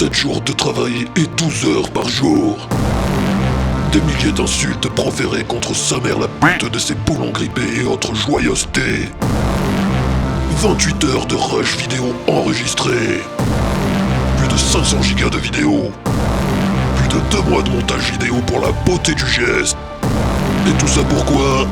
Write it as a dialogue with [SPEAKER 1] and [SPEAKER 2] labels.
[SPEAKER 1] 7 jours de travail et 12 heures par jour. Des milliers d'insultes proférées contre sa mère la pute de ses boulons grippés et autres joyeusetés. 28 heures de rush vidéo enregistrées. Plus de 500 gigas de vidéos. Plus de 2 mois de montage vidéo pour la beauté du geste. Et tout ça pourquoi ?